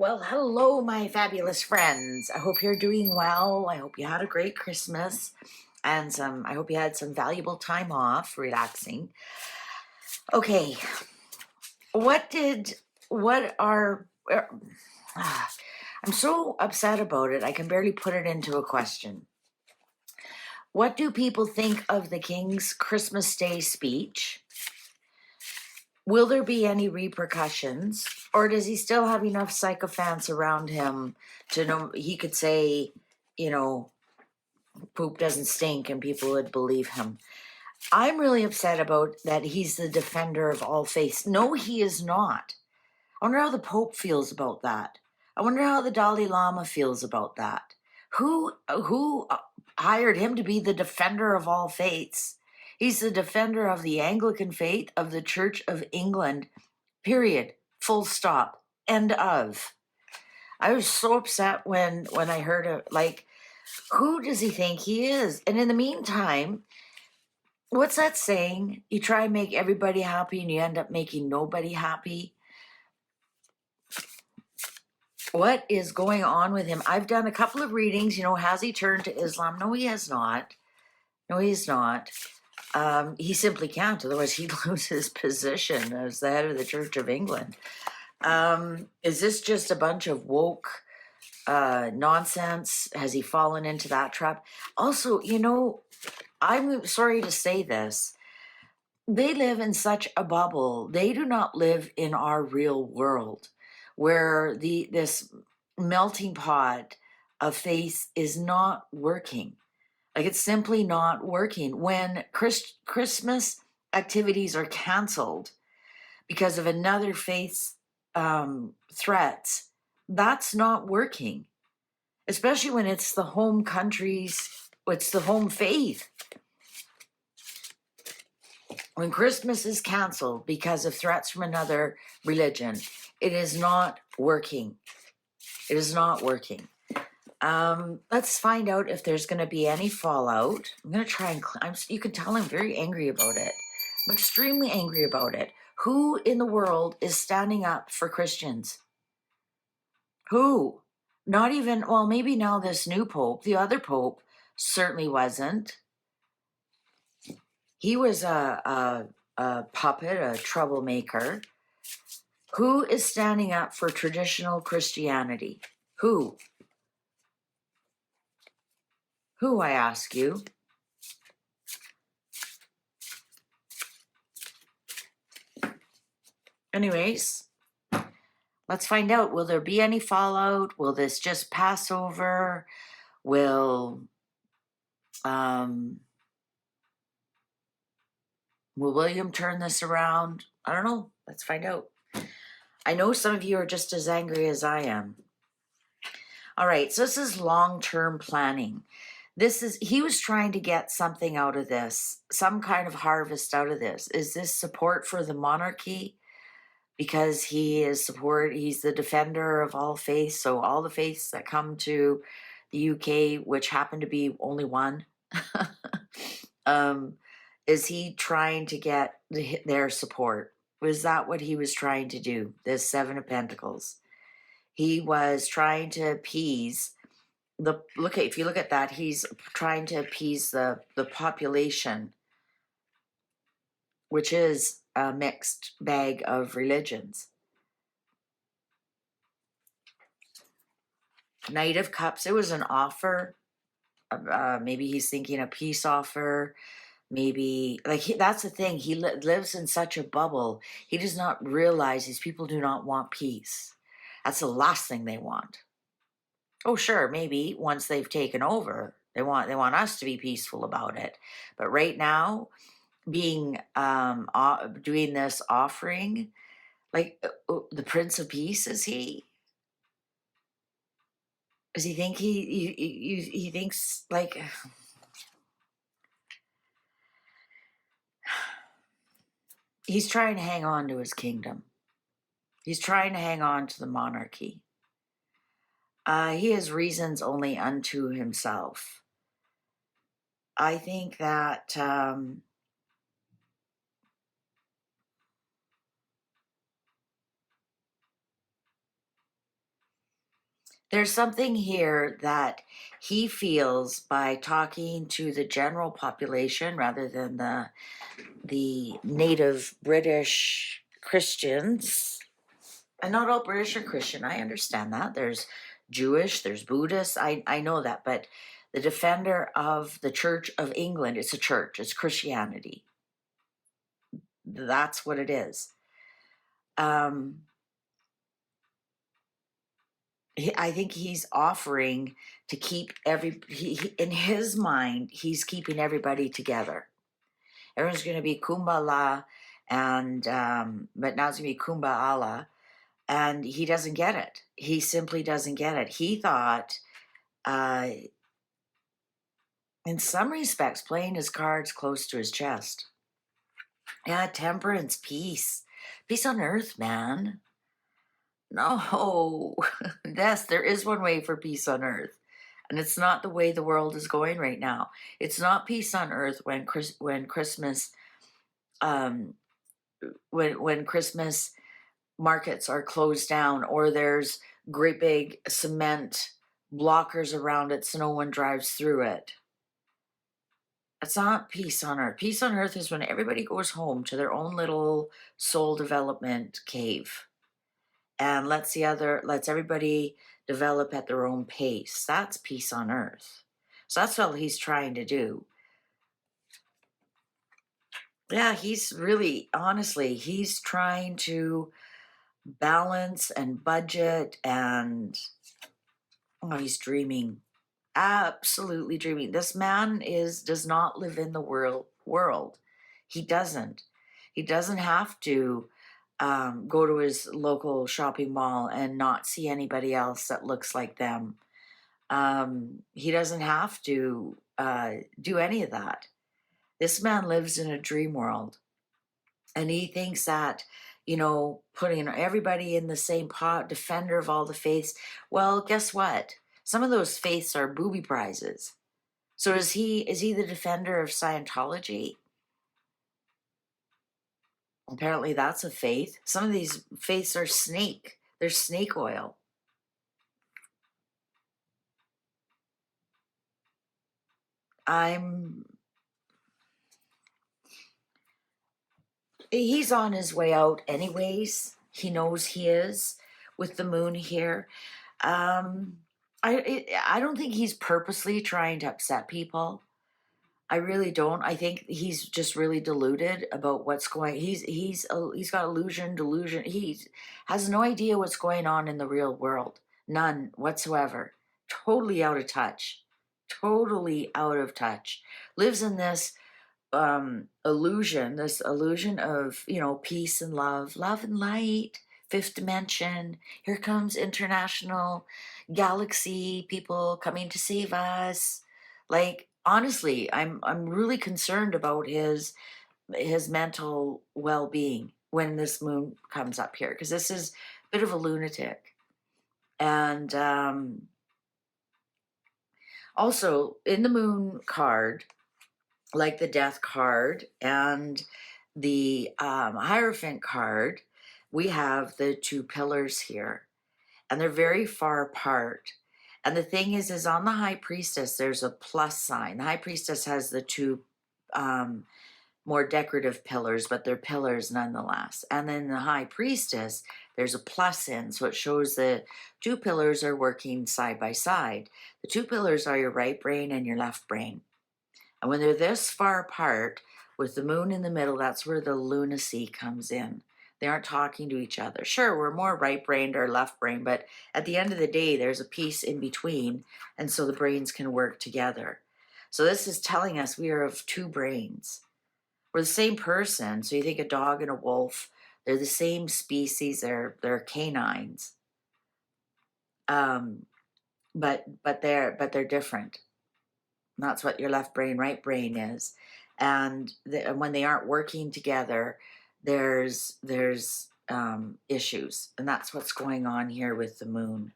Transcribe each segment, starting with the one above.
Well, hello, my fabulous friends. I hope you're doing well. I hope you had a great Christmas and I hope you had some valuable time off, relaxing. Okay, what are, I'm so upset about it, I can barely put it into a question. What do people think of the King's Christmas Day speech? Will there be any repercussions? Or does he still have enough sycophants around him to know he could say, you know, poop doesn't stink and people would believe him? I'm really upset about that he's the defender of all faiths. No, he is not. I wonder how the Pope feels about that. I wonder how the Dalai Lama feels about that. Who hired him to be the defender of all faiths? He's the defender of the Anglican faith, of the Church of England, period, full stop, end of. I was so upset when I heard it. Like, who does he think he is? And in the meantime, what's that saying? You try and make everybody happy and you end up making nobody happy. What is going on with him? I've done a couple of readings. Has he turned to Islam? No, he has not. No, he's not. He simply can't. Otherwise, he'd lose his position as the head of the Church of England. Is this just a bunch of woke nonsense? Has he fallen into that trap? Also, I'm sorry to say this. They live in such a bubble. They do not live in our real world where this melting pot of faith is not working. Like, it's simply not working. When Christmas activities are canceled because of another faith's threats, that's not working. Especially when it's the home country's, it's the home faith. When Christmas is canceled because of threats from another religion, it is not working. It is not working. Let's find out if there's going to be any fallout. I'm going to try and you can tell I'm very angry about it. I'm extremely angry about it. Who in the world is standing up for Christians? Who? Not even, well, maybe now this new Pope. The other Pope certainly wasn't. He was a puppet, a troublemaker. Who is standing up for traditional Christianity? Who? Who, I ask you? Anyways, let's find out. Will there be any fallout? Will this just pass over? Will William turn this around? I don't know. Let's find out. I know some of you are just as angry as I am. All right, so this is long-term planning. He was trying to get something out of this, some kind of harvest out of this. Is this support for the monarchy? Because he's the defender of all faiths. So all the faiths that come to the UK, which happen to be only one, is he trying to get their support? Was that what he was trying to do? This Seven of Pentacles. He was trying to appease if you look at that, he's trying to appease the population, which is a mixed bag of religions. Knight of Cups, it was an offer. Maybe he's thinking a peace offer. Maybe, that's the thing. He lives in such a bubble. He does not realize these people do not want peace. That's the last thing they want. Oh, sure, maybe once they've taken over, they want us to be peaceful about it. But right now, doing this offering, the Prince of Peace, is he? Does he think he thinks like? He's trying to hang on to his kingdom. He's trying to hang on to the monarchy. He has reasons only unto himself. I think that There's something here that he feels by talking to the general population rather than the native British Christians. And not all British are Christian. I understand that. There's Jewish, there's Buddhist. I know that. But the defender of the Church of England, it's a church, it's Christianity. That's what it is. I think he's offering to keep in his mind, he's keeping everybody together. Everyone's going to be kumbala, and but now it's going to be kumbala, and he doesn't get it. He simply doesn't get it. He thought, in some respects, playing his cards close to his chest. Yeah, temperance, peace on earth, man. No, yes, there is one way for peace on earth, and it's not the way the world is going right now. It's not peace on earth when Christmas, when Christmas markets are closed down, or there's great big cement blockers around it so no one drives through it. It's not peace on earth. Peace on earth is when everybody goes home to their own little soul development cave and lets everybody develop at their own pace. That's peace on earth. So that's what he's trying to do. Yeah, he's really, honestly, he's trying to balance and budget, and he's dreaming. Absolutely dreaming. This man does not live in the world. He doesn't. He doesn't have to go to his local shopping mall and not see anybody else that looks like them. He doesn't have to do any of that. This man lives in a dream world, and he thinks that, putting everybody in the same pot, defender of all the faiths. Well, guess what? Some of those faiths are booby prizes. So is he the defender of Scientology? Apparently that's a faith. Some of these faiths are snake. They're snake oil. He's on his way out anyways. He knows he is with the moon here. I don't think he's purposely trying to upset people. I really don't. I think he's just really deluded about what's going. He's got delusion. He has no idea what's going on in the real world. None whatsoever. Totally out of touch. Totally out of touch. Lives in this illusion of, peace and love and light, fifth dimension. Here comes international galaxy people coming to save us. Like, honestly, I'm really concerned about his mental well-being when this moon comes up here, because this is a bit of a lunatic. And also in the moon card, like the death card and the Hierophant card, we have the two pillars here, and they're very far apart. And the thing is on the High Priestess, there's a plus sign. The High Priestess has the two more decorative pillars, but they're pillars nonetheless. And then the High Priestess, there's a plus in, so it shows the two pillars are working side by side. The two pillars are your right brain and your left brain. And when they're this far apart, with the moon in the middle, that's where the lunacy comes in. They aren't talking to each other. Sure, we're more right-brained or left-brained, but at the end of the day, there's a piece in between, and so the brains can work together. So this is telling us we are of two brains. We're the same person. So you think a dog and a wolf, they're the same species. They're canines. But they're different. And that's what your left brain, right brain is. And when they aren't working together, there's issues. And that's what's going on here with the moon.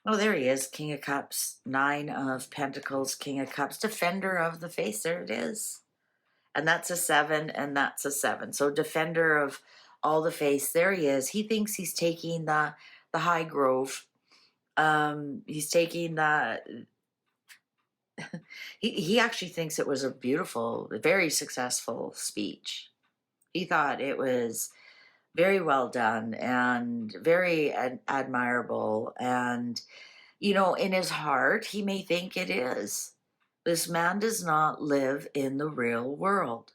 Oh, there he is. King of Cups, Nine of Pentacles, King of Cups, defender of the faith. There it is. And that's a 7, and that's a 7. So defender of all the faiths. There he is. He thinks he's taking the high grove. He's taking that. He actually thinks it was a beautiful, very successful speech. He thought it was very well done and very admirable. And, you know, in his heart, he may think it is. This man does not live in the real world.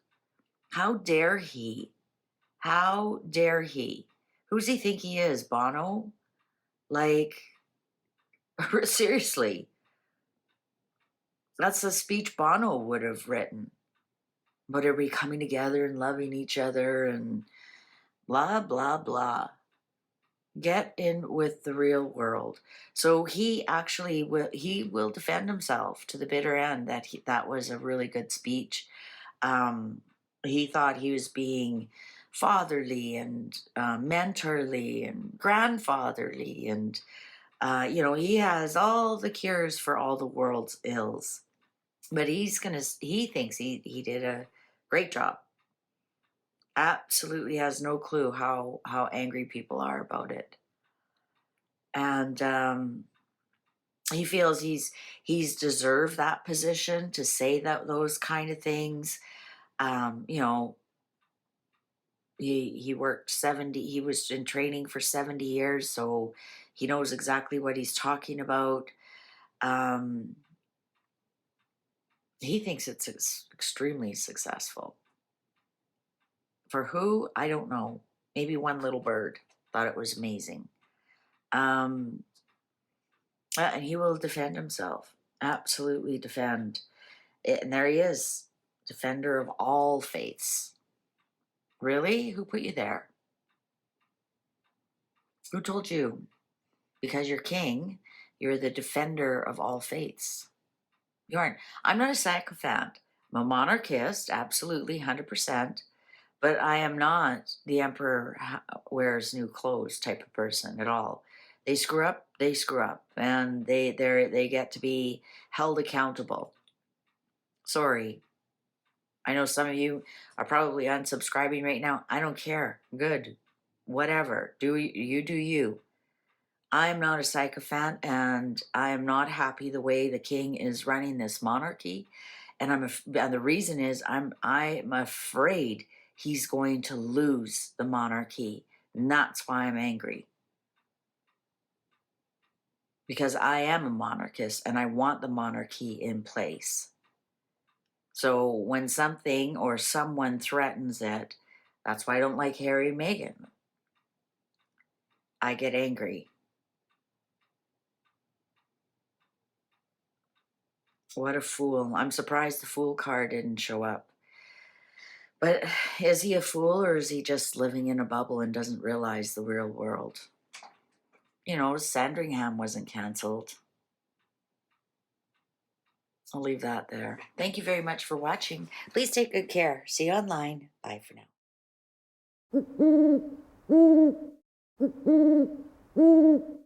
How dare he? How dare he? Who's he think he is, Bono? Like, seriously, that's the speech Bono would have written. About everybody coming together and loving each other and blah, blah, blah. Get in with the real world. So he actually will defend himself to the bitter end that that was a really good speech. Um, he thought he was being fatherly and mentorly and grandfatherly, and you know, he has all the cures for all the world's ills. But he thinks he did a great job. Absolutely has no clue how angry people are about it. And he feels he's deserved that position to say that those kind of things. You know, he worked 70, he was in training for 70 years, so he knows exactly what he's talking about. Um, he thinks it's extremely successful. For who? I don't know. Maybe one little bird thought it was amazing. And he will defend himself. Absolutely defend it. And there he is, defender of all faiths. Really? Who put you there? Who told you? Because you're king, you're the defender of all faiths. You aren't. I'm not a sycophant. I'm a monarchist, absolutely, 100%. But I am not the emperor wears new clothes type of person at all. They screw up, and they get to be held accountable. Sorry. I know some of you are probably unsubscribing right now. I don't care. Good. Whatever. Do you. I'm not a sycophant, and I am not happy the way the king is running this monarchy. And and the reason is I'm afraid he's going to lose the monarchy. And that's why I'm angry. Because I am a monarchist and I want the monarchy in place. So when something or someone threatens it, that's why I don't like Harry and Meghan. I get angry. What a fool. I'm surprised the fool card didn't show up. But is he a fool, or is he just living in a bubble and doesn't realize the real world? You know, Sandringham wasn't canceled. I'll leave that there. Thank you very much for watching. Please take good care. See you online. Bye for now.